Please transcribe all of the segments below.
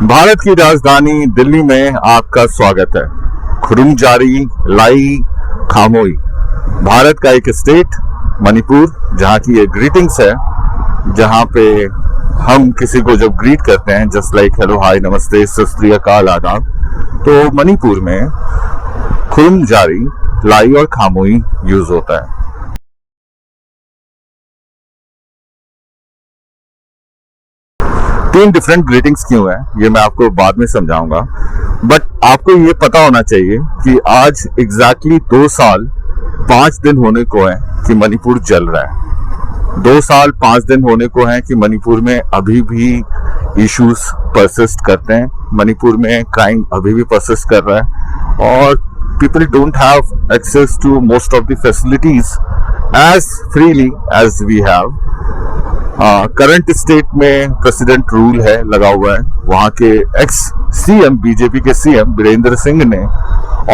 भारत की राजधानी दिल्ली में आपका स्वागत है। खुरुम जारी, लाई, खामोई। भारत का एक स्टेट मणिपुर, जहाँ की ये ग्रीटिंग्स है, जहाँ पे हम किसी को जब ग्रीट करते हैं जस्ट लाइक हेलो, हाय, नमस्ते, सत श्री अकाल, आदाब, तो मणिपुर में खुरुम जारी, लाई और खामोई यूज होता है। तीन डिफरेंट ग्रीटिंग्स क्यों है ये मैं आपको बाद में समझाऊंगा, बट आपको ये पता होना चाहिए कि आज एग्जैक्टली 2 साल 5 दिन होने को है कि मणिपुर जल रहा है। 2 साल 5 दिन होने को है कि मणिपुर में अभी भी इश्यूज परसिस्ट करते हैं, मणिपुर में क्राइम अभी भी परसिस्ट कर रहा है और people don't have access to most of the facilities as freely as we have. Current state में प्रेसिडेंट रूल है लगा हुआ है। वहां के एक्स सीएम, बीजेपी के सीएम वीरेंद्र सिंह ने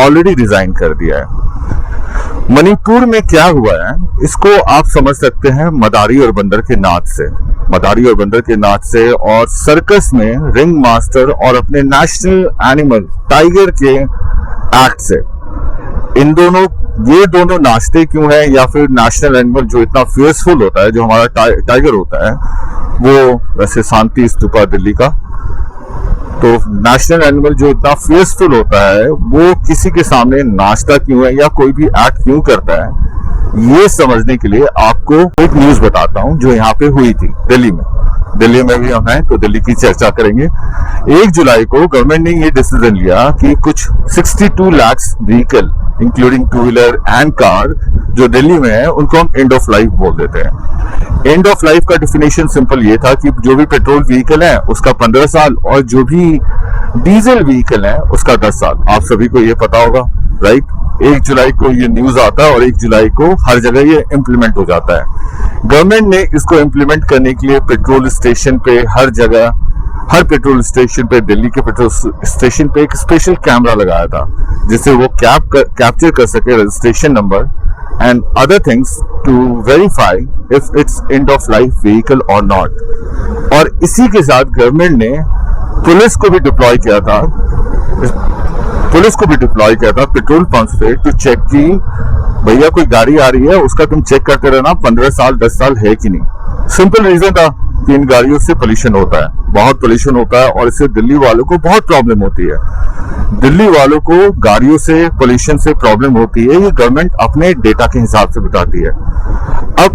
ऑलरेडी रिजाइन कर दिया है। मणिपुर में क्या हुआ है इसको आप समझ सकते हैं मदारी और बंदर के नाच से, मदारी और बंदर के नाच से, और सर्कस में रिंग मास्टर और अपने नेशनल एनिमल टाइगर के एक्ट से। ये दोनों नाचते क्यों है, या फिर नेशनल एनिमल जो इतना फियर्सफुल होता है, जो हमारा टाइगर होता है, वो वैसे शांति स्तूपा दिल्ली का, तो नेशनल एनिमल जो इतना फियर्सफुल होता है वो किसी के सामने नाचता क्यों है या कोई भी एक्ट क्यों करता है, ये समझने के लिए आपको एक न्यूज बताता हूं जो यहाँ पे हुई थी दिल्ली में। दिल्ली में भी हम हैं तो दिल्ली की चर्चा करेंगे। 1 जुलाई को गवर्नमेंट ने ये डिसीजन लिया कि कुछ 62 lakh vehicle including 2 wheeler and car जो दिल्ली में है उनको हम एंड ऑफ लाइफ बोल देते हैं। एंड ऑफ लाइफ का डिफिनेशन सिंपल ये था कि जो भी पेट्रोल व्हीकल है उसका 15 साल और जो भी डीजल व्हीकल है उसका 10 साल। आप सभी को ये पता होगा, राइट? 1 जुलाई को ये न्यूज आता है और 1 जुलाई को हर जगह ये इम्प्लीमेंट हो जाता है। गवर्नमेंट ने इसको इम्प्लीमेंट करने के लिए पेट्रोल स्टेशन पे हर जगह, हर पेट्रोल स्टेशन पे, दिल्ली के पेट्रोल स्टेशन पे एक स्पेशल कैमरा लगाया था जिससे वो कैप्चर कर सके registration number and other things to verify if it's end of life vehicle और नॉट। और इसी के साथ गवर्नमेंट ने पुलिस को भी डिप्लॉय किया था पेट्रोल पंप पे टू चेक की भैया कोई गाड़ी आ रही है उसका तुम चेक करते रहना 15 साल 10 साल है कि नहीं। सिंपल रीजन था कि इन गाड़ियों से पोल्यूशन होता है, बहुत पोल्यूशन होता है और इससे दिल्ली वालों को बहुत प्रॉब्लम होती है। दिल्ली वालों को गाड़ियों से, पोल्यूशन से प्रॉब्लम होती है, ये गवर्नमेंट अपने डेटा के हिसाब से बताती है। अब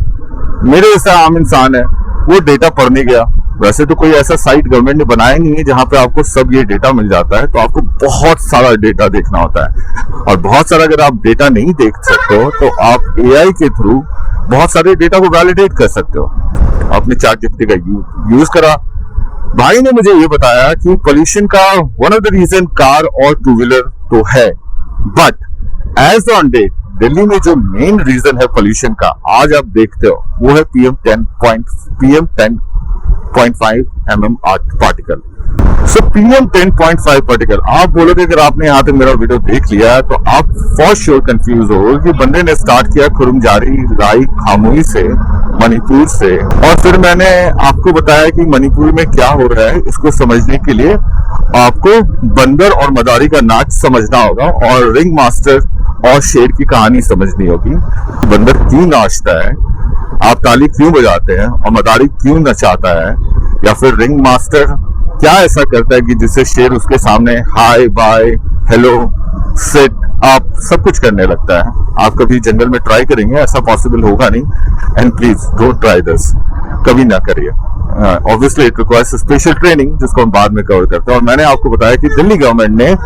मेरे जैसा आम इंसान है वो डेटा पढ़ने गया, वैसे तो कोई ऐसा साइट गवर्नमेंट ने बनाया नहीं है जहां पे आपको सब ये डेटा मिल जाता है, तो आपको बहुत सारा डेटा देखना होता है और बहुत सारा अगर आप डेटा नहीं देख सकते हो तो आप एआई के थ्रू बहुत सारे डेटा को वैलिडेट कर सकते हो। आपने ChatGPT का यूज करा, भाई ने मुझे ये बताया कि पोल्यूशन का one of the reason car और 2 व्हीलर तो है, but as on date Delhi में जो मेन रीजन है पोल्यूशन का आज आप देखते हो वो है PM10.5 mm पार्टिकल। सो PM10.5 पार्टिकल, आप बोलोगे अगर आपने यहाँ तक मेरा वीडियो देख लिया तो आप फॉर श्योर कंफ्यूज हो कि बंदे ने स्टार्ट किया खुरुम जारी, लाई, खामोई से, मणिपुर से, और फिर मैंने आपको बताया कि मणिपुर में क्या हो रहा है। इसको समझने के लिए आपको बंदर और मदारी का नाच समझना होगा और रिंग मास्टर और शेर की कहानी समझनी होगी। बंदर क्यों नाचता है, आप ताली क्यों बजाते हैं, और मदारी क्यों नचाता है, या फिर रिंग मास्टर क्या ऐसा करता है कि जिससे शेर उसके सामने हाय, बाय, हेलो, सिट, आप सब कुछ करने लगता है। आप कभी जंगल में ट्राई करेंगे, ऐसा पॉसिबल होगा नहीं, and please don't try this, कभी ना करिए। Obviously it requires special training जिसको हम बाद में कवर करते हैं। और मैंने आपको बताया कि दिल्ली गवर्नमेंट ने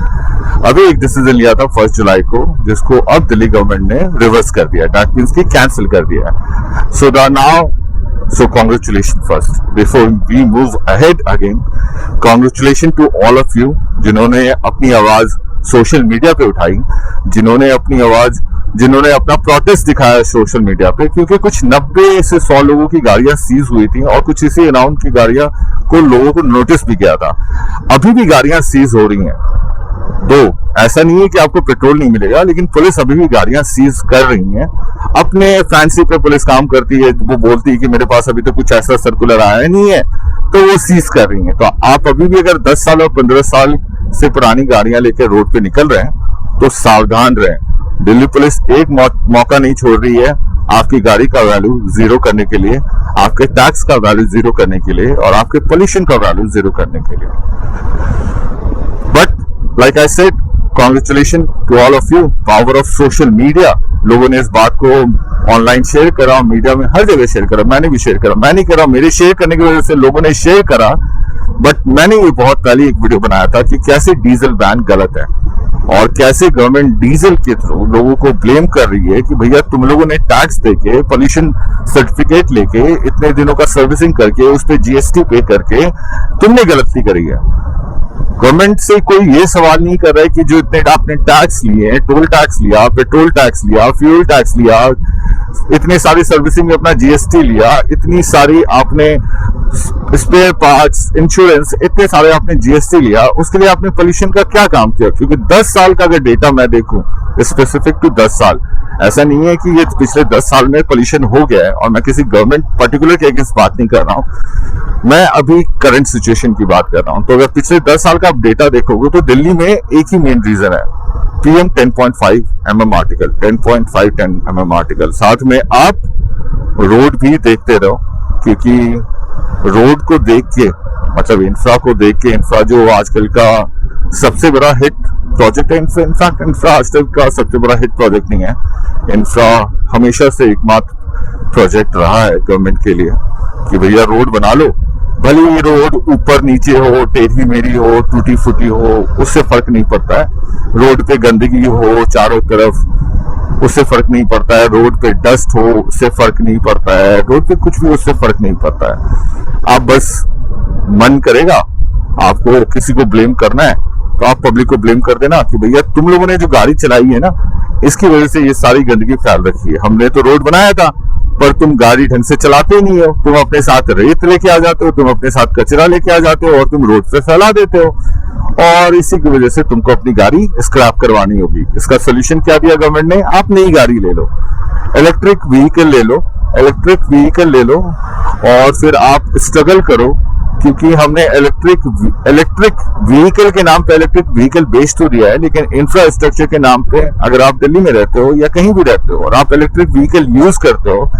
अभी एक डिसीजन लिया था 1 जुलाई को, जिसको अब दिल्ली गवर्नमेंट ने रिवर्स कर दिया, दैट मींस कि कैंसिल कर दिया। So congratulations first before we move ahead again. Congratulations to all of you जिन्होंने अपनी आवाज सोशल मीडिया पे उठाई, जिन्होंने अपना प्रोटेस्ट दिखाया सोशल मीडिया पे, क्योंकि कुछ 90 से 100 लोगों की गाड़ियां सीज हुई थी और कुछ इसी अराउंड की गाड़ियां को लोगों को नोटिस भी किया था। अभी भी गाड़ियां सीज हो रही हैं, ऐसा नहीं है कि आपको पेट्रोल नहीं मिलेगा, लेकिन पुलिस अभी भी गाड़ियां सीज कर रही हैं। अपने फैंसी पे पुलिस काम करती है, वो बोलती है कि मेरे पास अभी तो कुछ ऐसा सर्कुलर आया नहीं है, तो वो सीज कर रही हैं। तो आप अभी भी अगर 10 साल और 15 साल से पुरानी गाड़ियां लेकर रोड पे निकल रहे हैं तो सावधान रहें। दिल्ली पुलिस एक मौका नहीं छोड़ रही है आपकी गाड़ी का वैल्यू जीरो करने के लिए, आपके टैक्स का वैल्यू जीरो करने के लिए और आपके पोल्यूशन का वैल्यू जीरो करने के लिए। But like I said, congratulation to all of you. Power of social media, लोगों ने इस बात को ऑनलाइन शेयर करा, मीडिया में हर जगह शेयर करा, मैंने भी शेयर करा, मैं नहीं करा, मेरे शेयर करने की वजह से लोगों ने शेयर करा। बट मैंने ये बहुत पहले एक वीडियो बनाया था कि कैसे डीजल बैन गलत है और कैसे गवर्नमेंट डीजल के थ्रू लोगों को ब्लेम कर रही है कि भैया तुम लोगों ने टैक्स देके, पोल्यूशन सर्टिफिकेट लेके, इतने दिनों का सर्विसिंग करके, उस पर जीएसटी पे करके तुमने गलती करी है। गवर्नमेंट से कोई ये सवाल नहीं कर रहा है कि जो इतने आपने टैक्स लिए, टोल टैक्स लिया, पेट्रोल टैक्स लिया, फ्यूल टैक्स लिया, इतने सारी सर्विसिंग में अपना जीएसटी लिया, इतनी सारी आपने स्पेयर पार्ट्स, इंश्योरेंस, इतने सारे आपने जीएसटी लिया, उसके लिए आपने पोल्यूशन का क्या काम किया? क्योंकि 10 साल का अगर डेटा मैं देखूं, स्पेसिफिक टू 10 साल, ऐसा नहीं है कि ये पिछले 10 साल में पोल्यूशन हो गया है। और मैं किसी गवर्नमेंट पर्टिकुलर के अगेंस्ट बात नहीं कर रहा हूं, मैं अभी करंट सिचुएशन की बात कर रहा हूं। तो अगर पिछले 10 साल का आप डेटा देखोगे तो दिल्ली में एक ही मेन रीजन है, PM 10.5 mm article, 10.5 10 mm article. साथ में आप रोड भी देखते रहो, क्योंकि रोड को देख के, मतलब इंफ्रा को देख के, इंफ्रा जो आजकल का सबसे बड़ा हिट प्रोजेक्ट है, इनफैक्ट इंफ्रा आज तक का सबसे बड़ा हिट प्रोजेक्ट नहीं है, इंफ्रा हमेशा से एकमात्र प्रोजेक्ट रहा है गवर्नमेंट के लिए कि भैया रोड बना लो, भले ही रोड ऊपर नीचे हो, टेढ़ी मेढ़ी हो, टूटी फूटी हो, उससे फर्क नहीं पड़ता है। रोड पे गंदगी हो चारों तरफ, उससे फर्क नहीं पड़ता है। रोड पे डस्ट हो, उससे फर्क नहीं पड़ता है। रोड पे कुछ भी, उससे फर्क नहीं पड़ता है। आप बस मन करेगा आपको किसी को ब्लेम करना है तो आप पब्लिक को ब्लेम कर देना कि भैया तुम लोगों ने जो गाड़ी चलाई है ना, इसकी वजह से ये सारी गंदगी फैल रखी है। हमने तो रोड बनाया था पर तुम गाड़ी ढंग से चलाते ही नहीं हो, तुम अपने साथ रेत लेके आ जाते हो, तुम अपने साथ कचरा लेके आ जाते हो और तुम रोड पे फैला देते हो, और इसी की वजह से तुमको अपनी गाड़ी स्क्रैप करवानी होगी। इसका सोल्यूशन क्या दिया गवर्नमेंट ने? आप नई गाड़ी ले लो, इलेक्ट्रिक व्हीकल ले लो, इलेक्ट्रिक व्हीकल ले लो और फिर आप स्ट्रगल करो, क्योंकि हमने इलेक्ट्रिक व्हीकल के नाम पे इलेक्ट्रिक व्हीकल बेच तो दिया है, लेकिन इंफ्रास्ट्रक्चर के नाम पे अगर आप दिल्ली में रहते हो या कहीं भी रहते हो और आप इलेक्ट्रिक व्हीकल यूज करते हो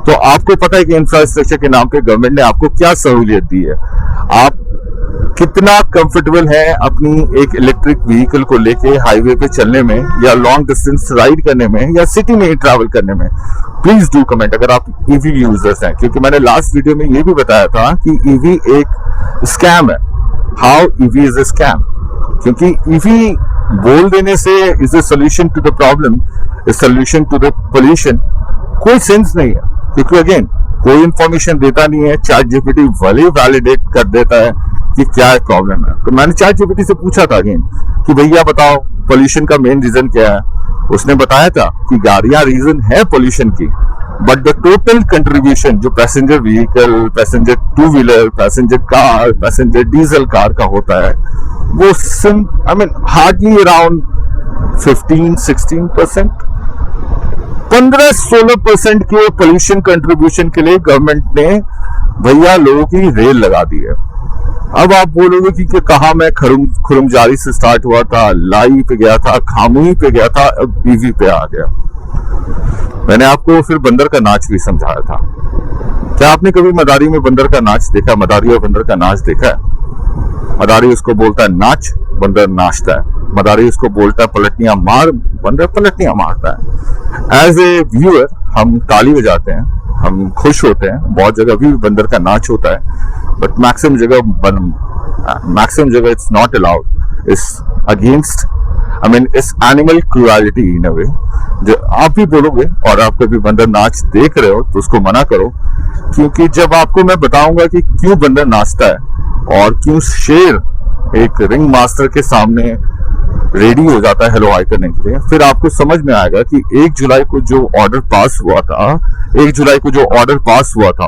तो आपको पता है कि इंफ्रास्ट्रक्चर के नाम पे गवर्नमेंट ने आपको क्या सहूलियत दी है। आप कितना कंफर्टेबल है अपनी एक इलेक्ट्रिक व्हीकल को लेके हाईवे पे चलने में या लॉन्ग डिस्टेंस राइड करने में या सिटी में ही ट्रैवल करने में? प्लीज डू कमेंट अगर आप ईवी यूजर्स हैं, क्योंकि मैंने लास्ट वीडियो में ये भी बताया था कि ईवी एक स्कैम है। How EV is a scam? क्योंकि ईवी बोल देने से is a solution to the problem, is solution to the pollution, कोई सेंस नहीं है। क्योंकि अगेन कोई इंफॉर्मेशन देता नहीं है, चैट जीपीटी भले वैलिडेट कर देता है कि क्या प्रॉब्लम है। तो मैंने चैट जीपीटी से पूछा था अगेन कि भैया बताओ पोल्यूशन का मेन रीजन क्या है? उसने बताया था कि गाड़ियां रीजन है पोल्यूशन की, बट द टोटल कंट्रीब्यूशन जो passenger vehicle, passenger two wheeler, passenger car, passenger diesel car का होता है वो हार्डली अराउंड 15-16%, 15-16% के पोल्यूशन कंट्रीब्यूशन के लिए गवर्नमेंट ने भैया लोगों की रेल लगा दी है। अब आप बोलोगे कि कहा मैं खुरमजारी से स्टार्ट हुआ था, लाई पे गया था, खामुई पे गया था, अब ईवी पे आ गया। मैंने आपको फिर बंदर का नाच भी समझाया था। क्या आपने कभी मदारी में बंदर का नाच देखा? मदारी और बंदर का नाच देखा है? मदारी उसको बोलता है नाच, बंदर नाचता है। मदारी उसको बोलता है पलटनियां मार, बंदर पलटनियां मारता है। एज ए व्यूअर हम ताली बजाते हैं, हम खुश होते हैं। बहुत जगह भी बंदर का नाच होता है, बट मैक्सिमम जगह it's not allowed, it's against, it's animal cruelty in a way. जो आप भी बोलोगे और आप कभी बंदर नाच देख रहे हो तो उसको मना करो, क्योंकि जब आपको मैं बताऊंगा कि क्यों बंदर नाचता है और क्यों शेर एक रिंग मास्टर के सामने रेडी हो जाता है हेलो हाई करने के लिए, फिर आपको समझ में आएगा कि 1 जुलाई को जो ऑर्डर पास हुआ था, 1 जुलाई को जो ऑर्डर पास हुआ था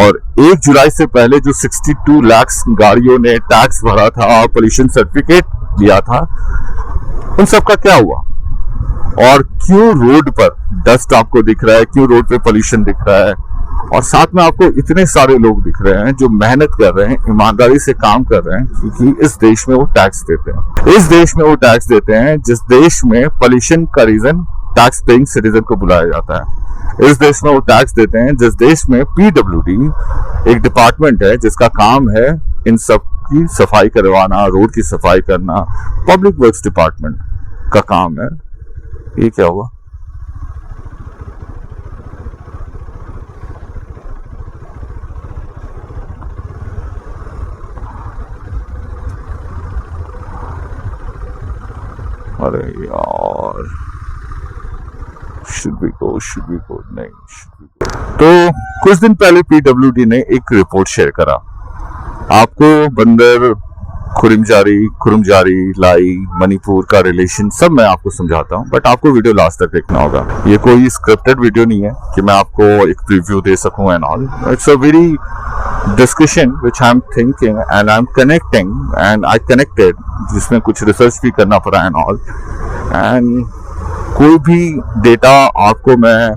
और 1 जुलाई से पहले जो 62 लाख गाड़ियों ने टैक्स भरा था, पोल्यूशन सर्टिफिकेट दिया था, उन सब का क्या हुआ? और क्यों रोड पर डस्ट आपको दिख रहा है, क्यों रोड पे पोल्यूशन दिख रहा है और साथ में आपको इतने सारे लोग दिख रहे हैं जो मेहनत कर रहे हैं, ईमानदारी से काम कर रहे हैं, क्योंकि इस देश में वो टैक्स देते हैं। इस देश में वो टैक्स देते हैं जिस देश में पॉल्यूशन का रीजन टैक्स पेइंग सिटीजन को बुलाया जाता है। इस देश में वो टैक्स देते हैं जिस देश में पीडब्ल्यूडी एक डिपार्टमेंट है जिसका काम है इन सब की सफाई करवाना, रोड की सफाई करना, पब्लिक वर्क्स डिपार्टमेंट का काम है। ये क्या हुआ? अरे यार, शुड बी गो नहीं। तो कुछ दिन पहले पीडब्ल्यूडी ने एक रिपोर्ट शेयर करा। आपको बंदर, खुरुमजारी, लाई, मणिपुर का रिलेशन सब मैं आपको समझाता हूँ, बट आपको वीडियो लास्ट तक देखना होगा। ये कोई स्क्रिप्टेड वीडियो नहीं है कि मैं आपको एक प्रीव्यू दे सकूं and all. It's a very discussion which I am thinking and I am connecting and I connected, जिसमें कुछ रिसर्च भी करना पड़ा एंड ऑल। एंड कोई भी डेटा आपको मैं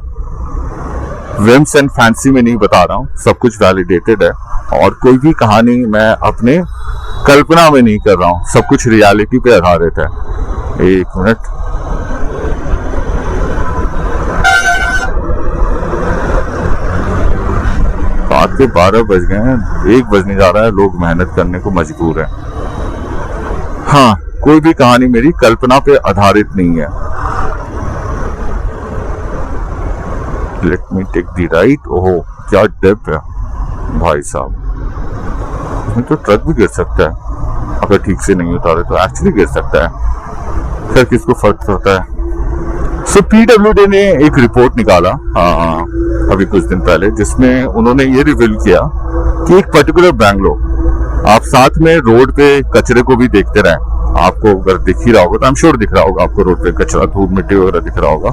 विम्स एंड फैंसी में नहीं बता रहा हूँ, सब कुछ वैलिडेटेड है। और कोई भी कहानी मैं अपने कल्पना में नहीं कर रहा हूँ, सब कुछ रियलिटी पे आधारित है। एक मिनट, रात के 12 बज गए हैं, 1 बजने जा रहा है, लोग मेहनत करने को मजबूर हैं। हाँ, कोई भी कहानी मेरी कल्पना पे आधारित नहीं है। Let me take the right. ओहो, क्या डिप है भाई साहब, इसमें तो ट्रक भी गिर सकता है अगर ठीक से नहीं उतारे तो, एक्चुअली गिर सकता है। फिर किसको फर्क पड़ता है। सो पीडब्ल्यूडी ने एक रिपोर्ट निकाला अभी कुछ दिन पहले, जिसमें उन्होंने ये रिवील किया कि एक पर्टिकुलर बैंगलोर, आप साथ में रोड पे कचरे को भी देखते रहे, आपको अगर दिख ही रहा होगा तो आई एम श्योर दिख रहा होगा आपको रोड पे कचरा, धूल मिट्टी वगैरह दिख रहा होगा।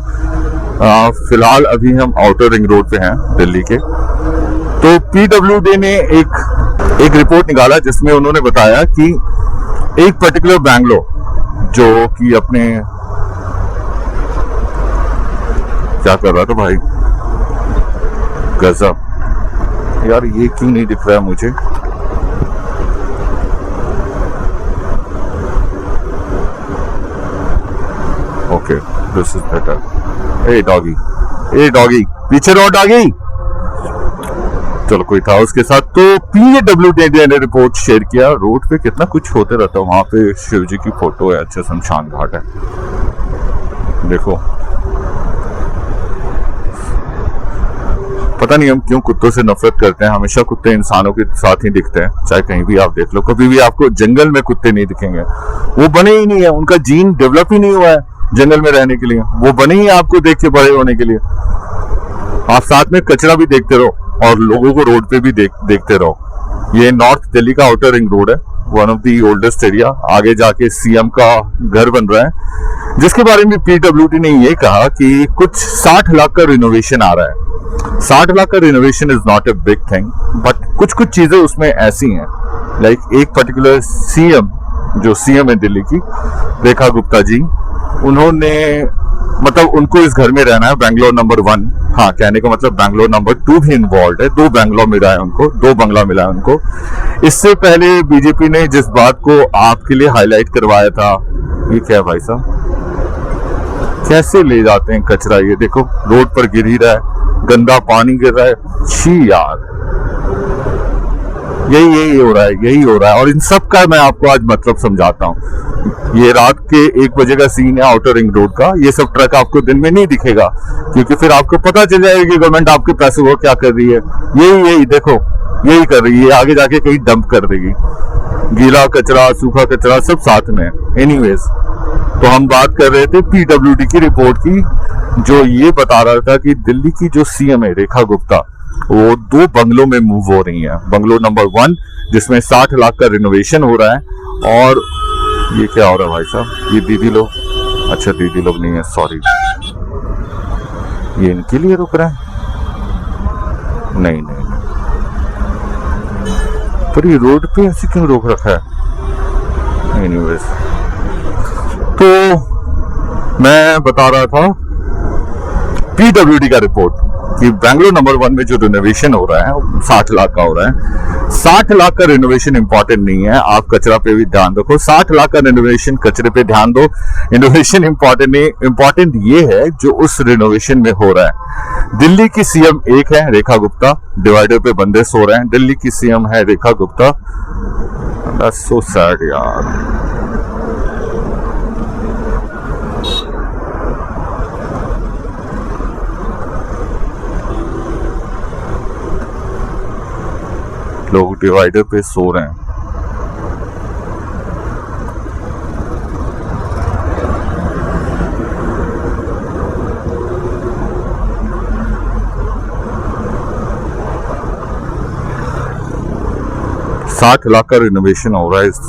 फिलहाल अभी हम आउटर रिंग रोड पे हैं दिल्ली के। तो पीडब्ल्यूडी ने एक रिपोर्ट निकाला जिसमें उन्होंने बताया कि एक पर्टिकुलर बैंगलोर जो कि अपने क्या कर रहा था भाई, गजब यार, ये क्यों नहीं दिख रहा है मुझे। Okay, this is better. A doggy, पीछे रहो डॉगी। चलो, कोई था उसके साथ। तो पीडब्ल्यूडी ने रिपोर्ट शेयर किया, रोड पे कितना कुछ होते रहता है। वहां पे शिव जी की फोटो है, अच्छा शमशान घाट है, देखो। पता नहीं हम क्यों कुत्तों से नफरत करते हैं, हमेशा कुत्ते इंसानों के साथ ही दिखते हैं, चाहे कहीं भी आप देख लो। कभी भी आपको जंगल में कुत्ते नहीं दिखेंगे, वो बने ही नहीं है, उनका जीन डेवलप ही नहीं हुआ है जंगल में रहने के लिए, वो बने ही आपको देख के बड़े होने के लिए। आप साथ में कचरा भी देखते रहो और लोगों को रोड पे भी देखते रहो। ये नॉर्थ दिल्ली का आउटर रिंग रोड है, one of the oldest area. आगे जाके सीएम का घर बन रहा है, जिसके बारे में पीडब्ल्यूडी ने ये कहा कि कुछ 60 लाख का रिनोवेशन आ रहा है। 60 लाख का renovation is not a big thing, but कुछ चीजें उसमें ऐसी हैं, लाइक एक पर्टिकुलर सीएम, जो सीएम है दिल्ली की, रेखा गुप्ता जी, उन्होंने मतलब उनको इस घर में रहना है, बैंगलोर नंबर 1। हाँ, कहने का मतलब बैंगलोर नंबर 2 भी इन्वॉल्व है, 2 बैंगलोर मिला है उनको, 2 बंगला मिला है उनको। इससे पहले बीजेपी ने जिस बात को आपके लिए हाईलाइट करवाया था, ये क्या है भाई साहब, कैसे ले जाते हैं कचरा, ये देखो रोड पर गिर ही रहा है, गंदा पानी गिर रहा है। छी यार, यही हो रहा है। और इन सब का मैं आपको आज मतलब समझाता हूँ। ये रात के 1 बजे का सीन है आउटर रिंग रोड का। ये सब ट्रक आपको दिन में नहीं दिखेगा, क्योंकि फिर आपको पता चल जाएगा कि गवर्नमेंट आपके पैसों को क्या कर रही है। यही देखो, यही कर रही है, आगे जाके कहीं डंप कर देगी। गीला कचरा, सूखा कचरा सब साथ में। एनीवेज, तो हम बात कर रहे थे पीडब्ल्यूडी की रिपोर्ट की, जो ये बता रहा था कि दिल्ली की जो सीएम है रेखा गुप्ता, वो 2 बंगलों में मूव हो रही है। बंगलो नंबर 1 जिसमें 60 लाख का रिनोवेशन हो रहा है। और ये क्या हो रहा है भाई साहब, ये दीदी लोग, अच्छा दीदी लोग नहीं है, सॉरी, ये इनके लिए रुक रहा है। नहीं, पर ये रोड पे ऐसे क्यों रोक रखा है। एनीवेज, तो मैं बता रहा था पीडब्ल्यूडी का रिपोर्ट कि बेंगलोर नंबर 1 में जो रिनोवेशन हो रहा है 60 लाख का हो रहा है। 60 लाख का रिनोवेशन इंपॉर्टेंट नहीं है, आप कचरा पे भी ध्यान रखो। 60 लाख का रिनोवेशन, कचरे पे ध्यान दो। इनोवेशन इंपॉर्टेंट नहीं, इंपॉर्टेंट ये है जो उस रिनोवेशन में हो रहा है। दिल्ली की सीएम एक है रेखा गुप्ता, डिवाइडर पे बंदे सो रहे हैं। दिल्ली की सीएम है Rekha Gupta. That's so sad यार। लोग डिवाइडर पे सो रहे हैं। $60 लाख का रिनोवेशन हो रहा है इस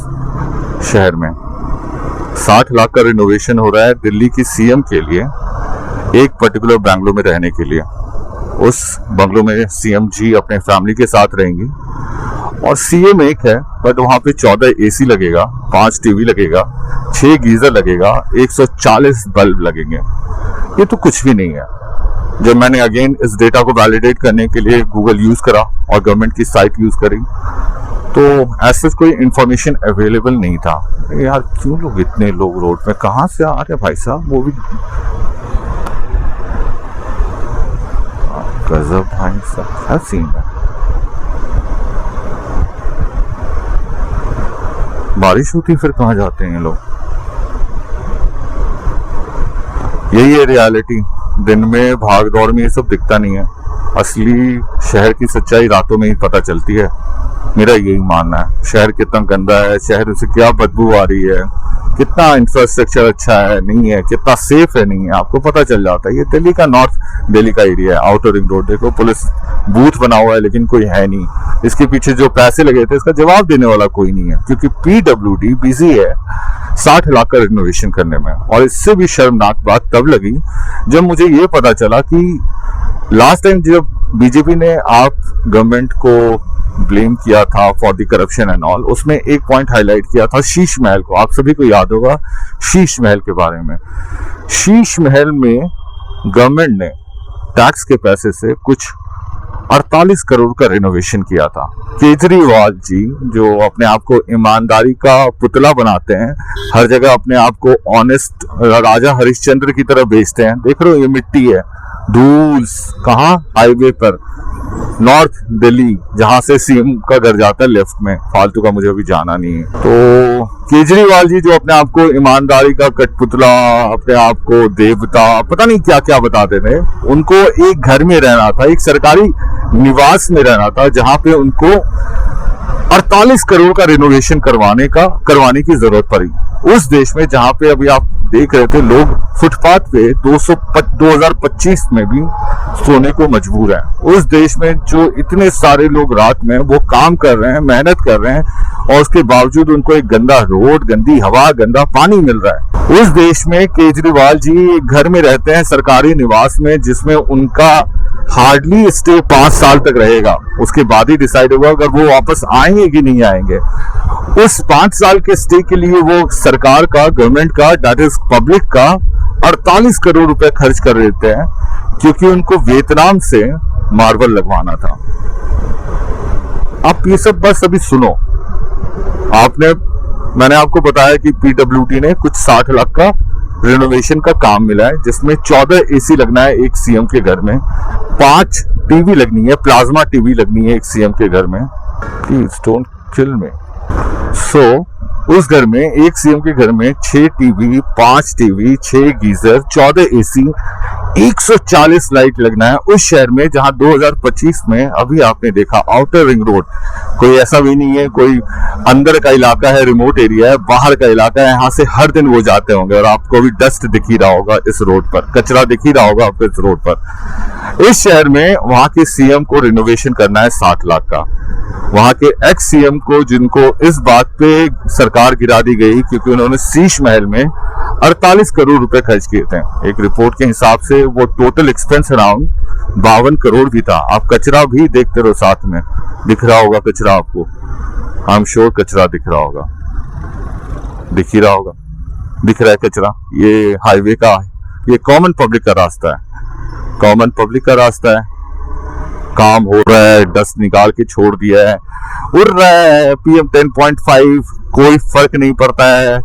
शहर में। 60 लाख का रिनोवेशन हो रहा है दिल्ली की सीएम के लिए, एक पर्टिकुलर बंगलो में रहने के लिए। उस बंगलो में सीएम जी अपने फैमिली के साथ रहेंगी और सीएम एक है, बट वहां पे 14 एसी लगेगा, 5 टीवी लगेगा, 6 गीजर लगेगा, 140 बल्ब लगेंगे। ये तो कुछ भी नहीं है। जब मैंने अगेन इस डेटा को वैलिडेट करने के लिए गूगल यूज करा और गवर्नमेंट की साइट यूज करी, तो ऐसा कोई इंफॉर्मेशन अवेलेबल नहीं था। यार क्यों लोग इतने लोग रोड पे कहां से आ रहे भाई साहब, वो भी गजब भाई साहब, क्या सीन है। बारिश होती फिर कहाँ जाते हैं ये लोग। यही है रियलिटी। दिन में भाग दौड़ में ये सब दिखता नहीं है। असली शहर की सच्चाई रातों में ही पता चलती है। मेरा यही मानना है। शहर कितना गंदा है, शहर से क्या बदबू आ रही है, कितना इंफ्रास्ट्रक्चर अच्छा है नहीं है, कितना सेफ है नहीं है, आपको पता चल जाता है। ये दिल्ली का नॉर्थ दिल्ली का एरिया है, आउटर रिंग रोड। देखो पुलिस बूथ बना हुआ है लेकिन कोई है नहीं। इसके पीछे जो पैसे लगे थे इसका जवाब देने वाला कोई नहीं है, क्योंकि पीडब्ल्यूडी बिजी है 60 लाख का रिनोवेशन करने में। और इससे भी शर्मनाक बात तब लगी जब मुझे ये पता चला कि लास्ट टाइम जब बीजेपी ने आप गवर्नमेंट को ब्लेम किया था for the corruption and all, उसमें एक पॉइंट हाईलाइट किया था शीश महल को। आप सभी को याद होगा शीश महल के बारे में। शीश महल में गवर्नमेंट ने टैक्स के पैसे से कुछ 48 करोड़ का रिनोवेशन किया था। केजरीवाल जी जो अपने आप को ईमानदारी का पुतला बनाते हैं, हर जगह अपने आप को ऑनेस्ट राजा हरिश्चंद्र की तरह बेचते हैं। देख रहे हो ये मिट्टी है, धूल कहाँ, हाईवे पर नॉर्थ दिल्ली, जहां से सीएम का घर जाता है लेफ्ट में। फालतू का मुझे अभी जाना नहीं है। तो केजरीवाल जी जो अपने आप को ईमानदारी का कठपुतला, अपने आप को देवता, पता नहीं क्या क्या बताते थे, उनको एक घर में रहना था, एक सरकारी निवास में रहना था, जहां पे उनको 48 करोड़ का रिनोवेशन करवाने की जरूरत पड़ी। उस देश में जहां पे अभी आप देख रहे थे लोग फुटपाथ पे 2025 में भी सोने को मजबूर है। उस देश में जो इतने सारे लोग रात में वो काम कर रहे हैं, मेहनत कर रहे हैं, और उसके बावजूद उनको एक गंदा रोड, गंदी हवा, गंदा पानी मिल रहा है। उस देश में केजरीवाल जी एक घर में रहते हैं, सरकारी निवास में, जिसमें उनका हार्डली स्टे 5 साल तक रहेगा। उसके बाद ही डिसाइड होगा अगर वो वापस आएंगे कि नहीं आएंगे। उस 5 साल के स्टे के लिए वो सरकार का, गवर्नमेंट का, दैट इज पब्लिक का 48 करोड़ रुपए खर्च कर देते हैं, क्योंकि उनको वियतनाम से मार्बल लगवाना था। आप ये सब बस अभी सुनो। मैंने आपको बताया कि पीडब्ल्यूडी ने कुछ 60 लाख का रिनोवेशन का काम मिला है, जिसमें 14 एसी लगना है एक सीएम के घर में, 5 टीवी लगनी है, प्लाज्मा टीवी लगनी है एक सीएम के घर में। प्लीज डोंट किल मी। सो उस घर में, एक सीएम के घर में 6 TV, 5 TV, 6 geyser, 14 AC, 140 light लगना है उस शहर में, जहां 2025 में अभी आपने देखा आउटर रिंग रोड कोई ऐसा भी नहीं है, कोई अंदर का इलाका है, रिमोट एरिया है, बाहर का इलाका है। यहाँ से हर दिन वो जाते होंगे और आपको भी डस्ट दिख ही रहा होगा इस रोड पर, कचरा दिख ही रहा होगा आपको इस रोड पर। इस शहर में वहां के सीएम को रिनोवेशन करना है 60 लाख का। वहां के एक्स सीएम को, जिनको इस बात पे सरकार गिरा दी गई क्योंकि उन्होंने शीश महल में 48 करोड़ रुपए खर्च किए थे। एक रिपोर्ट के हिसाब से वो टोटल एक्सपेंस अराउंड 52 करोड़ भी था। आप कचरा भी देखते रहो, साथ में दिख रहा होगा कचरा आपको, आई एम श्योर कचरा दिख रहा होगा, दिख ही रहा होगा, दिख रहा है कचरा। ये हाईवे का, ये कॉमन पब्लिक का रास्ता है, कॉमन पब्लिक का रास्ता है। काम हो रहा है, डस्ट निकाल के छोड़ दिया है, उड़ रहा है PM 10.5, कोई फर्क नहीं पड़ता है।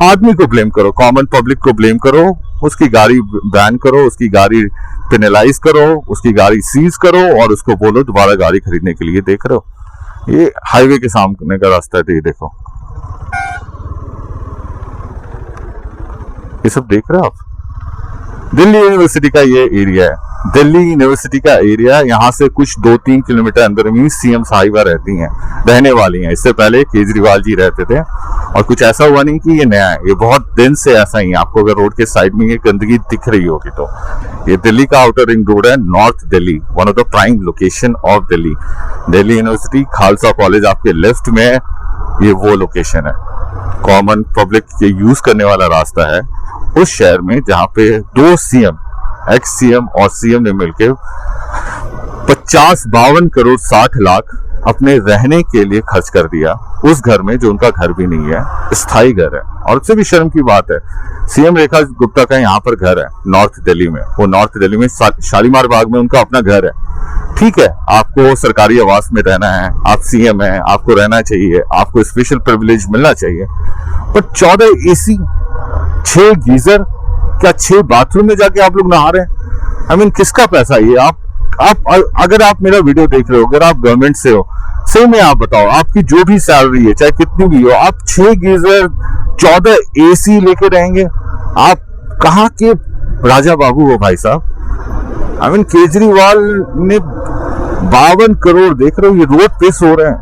आदमी को ब्लेम करो, कॉमन पब्लिक को ब्लेम करो, उसकी गाड़ी बैन करो, उसकी गाड़ी पेनलाइज करो, उसकी गाड़ी सीज करो और उसको बोलो दोबारा गाड़ी खरीदने के लिए। देख रहे हो ये हाईवे के सामने का रास्ता है, तो ये देखो, ये सब देख रहे हो आप। दिल्ली यूनिवर्सिटी का ये एरिया है, दिल्ली यूनिवर्सिटी का एरिया, यहाँ से कुछ 2-3 किलोमीटर अंदर में सीएम साहिबा रहती हैं, रहने वाली हैं। इससे पहले केजरीवाल जी रहते थे और कुछ ऐसा हुआ नहीं कि ये नया है, ये बहुत दिन से ऐसा ही है। आपको अगर रोड के साइड में ये गंदगी दिख रही होगी तो ये दिल्ली का आउटर रिंग रोड है, north Delhi, one of the prime location of Delhi. Delhi university, Khalsa college आपके लेफ्ट में, ये वो लोकेशन है, कॉमन पब्लिक ये यूज करने वाला रास्ता है उस शहर में जहां पे 2 सीएम, एक्स सीएम और सीएम ने मिलकर 52 करोड़ 60 लाख अपने रहने के लिए खर्च कर दिया उस घर में जो उनका घर भी नहीं है, स्थायी घर है। और उससे भी शर्म की बात है, सीएम रेखा गुप्ता का यहाँ पर घर है नॉर्थ दिल्ली में, वो नॉर्थ दिल्ली में शालीमार बाग में उनका अपना घर है। ठीक है, आपको सरकारी आवास में रहना है, आप सीएम हैं, आपको रहना चाहिए, आपको स्पेशल प्रिविलेज मिलना चाहिए, पर 14 AC, 6 गीजर, क्या 6 बाथरूम में जाके आप लोग नहा रहे हैं? आई मीन किसका पैसा ये? आप अगर आप मेरा वीडियो देख रहे हो, अगर आप गवर्नमेंट से हो, सही में आप बताओ, आपकी जो भी सैलरी है चाहे कितनी भी हो, आप 6 गीजर 14 AC लेके रहेंगे? आप कहाँ के राजा बाबू हो भाई साहब? आई मीन केजरीवाल ने 52 करोड़, देख रहे हो, ये रोड पे सो रहे हैं,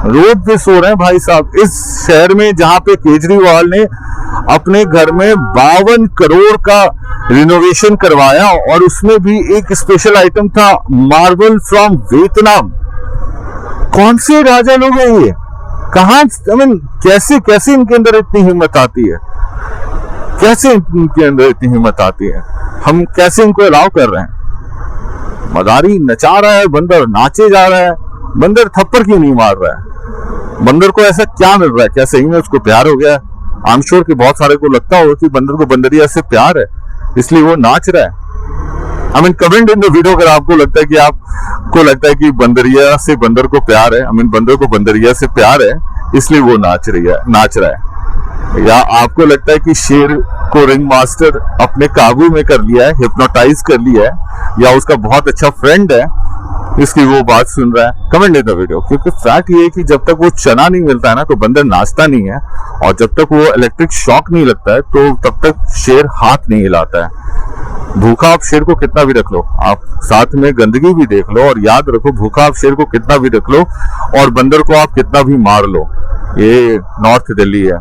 रोड पे सो रहे हैं भाई साहब, इस शहर में जहां पे केजरीवाल ने अपने घर में 52 करोड़ का रिनोवेशन करवाया और उसमें भी एक स्पेशल आइटम था, मार्बल फ्रॉम वियतनाम। कौन से राजा लोग हैं ये? कहां, आई मीन कैसे इनके अंदर इतनी हिम्मत आती है? कैसे इनके अंदर इतनी हिम्मत आती है? हम कैसे इनको अलाउ कर रहे हैं? मदारी नचा रहा है, बंदर नाचे जा रहा है, बंदर थप्पड़ क्यों नहीं मार रहा है? बंदर को ऐसा क्या मिल रहा है? क्या सही में उसको प्यार हो गया? आई एम श्योर कि बहुत सारे को लगता होगा कि बंदर को बंदरिया से प्यार है, इसलिए वो नाच रहा है। I mean comment in the video अगर आपको लगता है कि बंदरिया से बंदर को प्यार है, आई मीन बंदर को बंदरिया से प्यार है इसलिए वो नाच रहा है, या आपको लगता है कि शेर को रिंग मास्टर अपने काबू में कर लिया है, हिप्नोटाइज कर लिया है, या उसका बहुत अच्छा फ्रेंड है इसकी वो बात सुन रहा है? Comment in the video. क्योंकि फैक्ट ये है कि जब तक वो चना नहीं मिलता है ना तो बंदर नाचता नहीं है, और जब तक वो इलेक्ट्रिक शॉक नहीं लगता है तो तब तक शेर हाथ नहीं हिलाता है। भूखा आप शेर को कितना भी रख लो, आप साथ में गंदगी भी देख लो, और याद रखो भूखा आप शेर को कितना भी रख लो और बंदर को आप कितना भी मार लो। ये नॉर्थ दिल्ली है,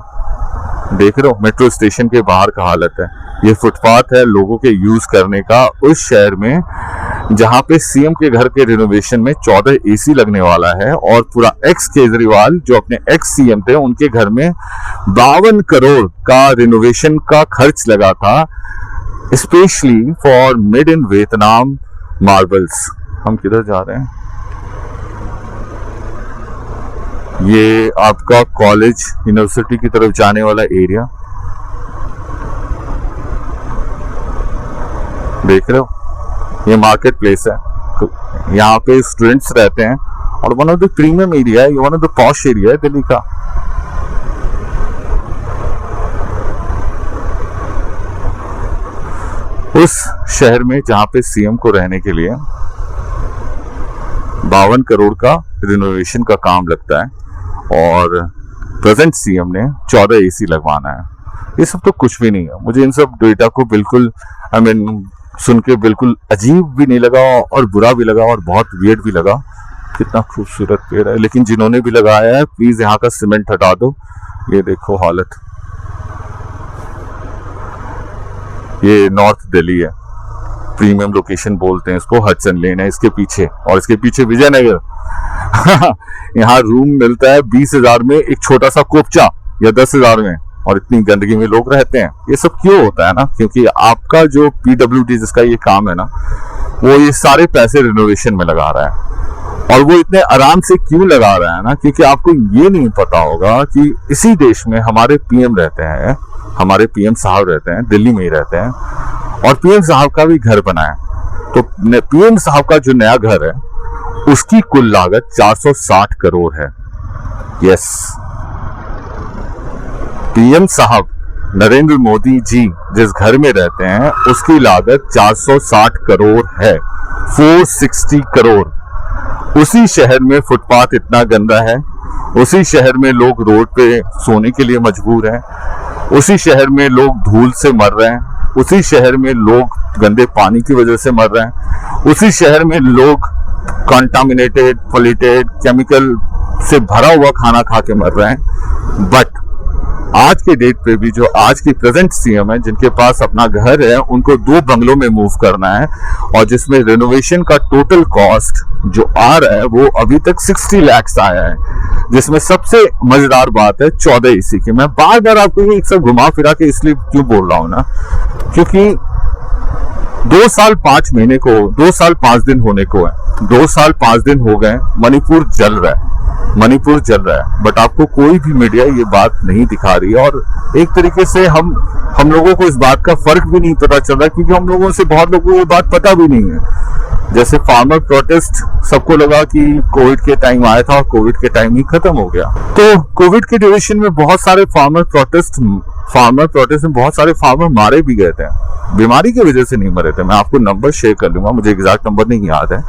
देख रहे हो मेट्रो स्टेशन के बाहर का हालत है, ये फुटपाथ है लोगों के यूज करने का उस शहर में जहां पे सीएम के घर के रिनोवेशन में 14 AC लगने वाला है, और पूरा एक्स केजरीवाल जो अपने एक्स सीएम थे उनके घर में 52 करोड़ का रिनोवेशन का खर्च लगा था, specially for made in Vietnam marbles. हम किधर जा रहे हैं? ये आपका कॉलेज यूनिवर्सिटी की तरफ जाने वाला एरिया देख रहे हो, ये मार्केट प्लेस है, यहाँ पे स्टूडेंट्स रहते हैं और one of the premium area है, one of the posh area है दिल्ली का। उस शहर में जहां पे सीएम को रहने के लिए 52 करोड़ का रिनोवेशन का काम लगता है और प्रेजेंट सीएम ने 14 AC लगवाना है। ये सब तो कुछ भी नहीं है। मुझे इन सब डेटा को बिल्कुल आई मीन सुन के बिल्कुल अजीब भी नहीं लगा और बुरा भी लगा और बहुत वियर्ड भी लगा। कितना खूबसूरत पेड़ है, लेकिन जिन्होंने भी लगाया है प्लीज यहाँ का सीमेंट हटा दो। ये देखो हालत, ये नॉर्थ दिल्ली है, प्रीमियम लोकेशन बोलते हैं इसको, हडसन लेन है इसके पीछे, और इसके पीछे विजयनगर। यहाँ रूम मिलता है 20,000 में एक छोटा सा कोपचा, या 10,000 में, और इतनी गंदगी में लोग रहते हैं। ये सब क्यों होता है ना, क्योंकि आपका जो PWD जिसका ये काम है ना, वो ये सारे पैसे रिनोवेशन में लगा रहा है। और वो इतने आराम से क्यों लगा रहा है ना, क्योंकि आपको ये नहीं पता होगा कि इसी देश में हमारे PM रहते हैं, हमारे PM साहब रहते हैं, दिल्ली में ही रहते हैं, और PM साहब का भी घर बना है। तो PM साहब का जो नया घर है उसकी कुल लागत 460 करोड़ है। यस, पीएम साहब नरेंद्र मोदी जी जिस घर में रहते हैं उसकी लागत 460 करोड़ है, 460 करोड़। उसी शहर में फुटपाथ इतना गंदा है, उसी शहर में लोग रोड पे सोने के लिए मजबूर हैं, उसी शहर में लोग धूल से मर रहे हैं, उसी शहर में लोग गंदे पानी की वजह से मर रहे हैं, उसी शहर में लोग कंटामिनेटेड, पोल्यूटेड, केमिकल से भरा हुआ खाना खा के मर रहे हैं। बट आज के डेट पे भी जो आज की प्रेजेंट सीएम है, जिनके पास अपना घर है, उनको 2 बंगलों में मूव करना है और जिसमें रेनोवेशन का टोटल कॉस्ट जो आ रहा है वो अभी तक 60 लाख आया है, जिसमें सबसे मजेदार बात है 14 एसी की। मैं बार बार आपको ये एक सब घुमा फिरा के इसलिए क्यों बोल रहा हूं ना, क्योंकि 2 साल 5 महीने को, 2 साल 5 दिन होने को है, 2 साल 5 दिन हो गए, मणिपुर जल रहा है, मणिपुर जल रहा है। बट आपको कोई भी मीडिया ये बात नहीं दिखा रही है और एक तरीके से हम लोगों को इस बात का फर्क भी नहीं पता चल रहा, क्योंकि हम लोगों से बहुत लोगों को ये बात पता भी नहीं है। जैसे फार्मर प्रोटेस्ट, सबको लगा कि कोविड के टाइम आया था और कोविड के टाइम ही खत्म हो गया। तो कोविड के ड्यूरेशन में बहुत सारे फार्मर प्रोटेस्ट में बहुत सारे फार्मर मारे भी गए थे, बीमारी की वजह से नहीं मरे थे। मैं आपको नंबर शेयर कर लूंगा, मुझे एग्जैक्ट नंबर नहीं याद है।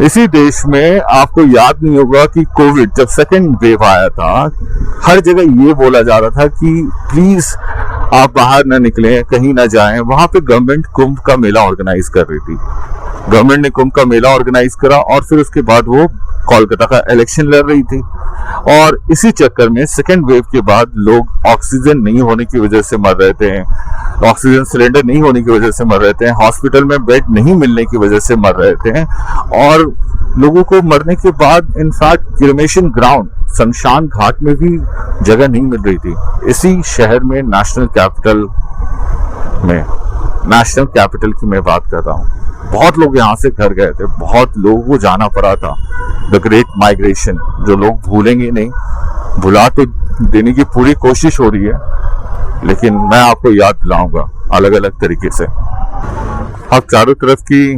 इसी देश में आपको याद नहीं होगा कि कोविड जब सेकेंड वेव आया था, हर जगह ये बोला जा रहा था कि प्लीज आप बाहर ना निकलें, कहीं ना जाएं। वहां पे गवर्नमेंट कुंभ का मेला ऑर्गेनाइज कर रही थी, गवर्नमेंट ने कुंभ का मेला ऑर्गेनाइज करा और फिर उसके बाद वो कोलकाता का इलेक्शन लड़ रही थी। और इसी चक्कर में सेकेंड वेव के बाद लोग ऑक्सीजन नहीं होने की वजह से मर रहे थे, ऑक्सीजन सिलेंडर नहीं होने की वजह से मर रहे थे, हॉस्पिटल में बेड नहीं मिलने की वजह से मर रहे थे और लोगों को मरने के बाद इनफैक्ट क्रिमेशन ग्राउंड, शमशान घाट में भी जगह नहीं मिल रही थी। इसी शहर में नेशनल कैपिटल की मैं बात कर रहा हूँ, बहुत लोग यहाँ से घर गए थे, बहुत लोगों को जाना पड़ा था। द ग्रेट माइग्रेशन जो लोग भूलेंगे नहीं, भुला तो देने की पूरी कोशिश हो रही है, लेकिन मैं आपको याद दिलाऊंगा अलग अलग तरीके से। आप चारों तरफ की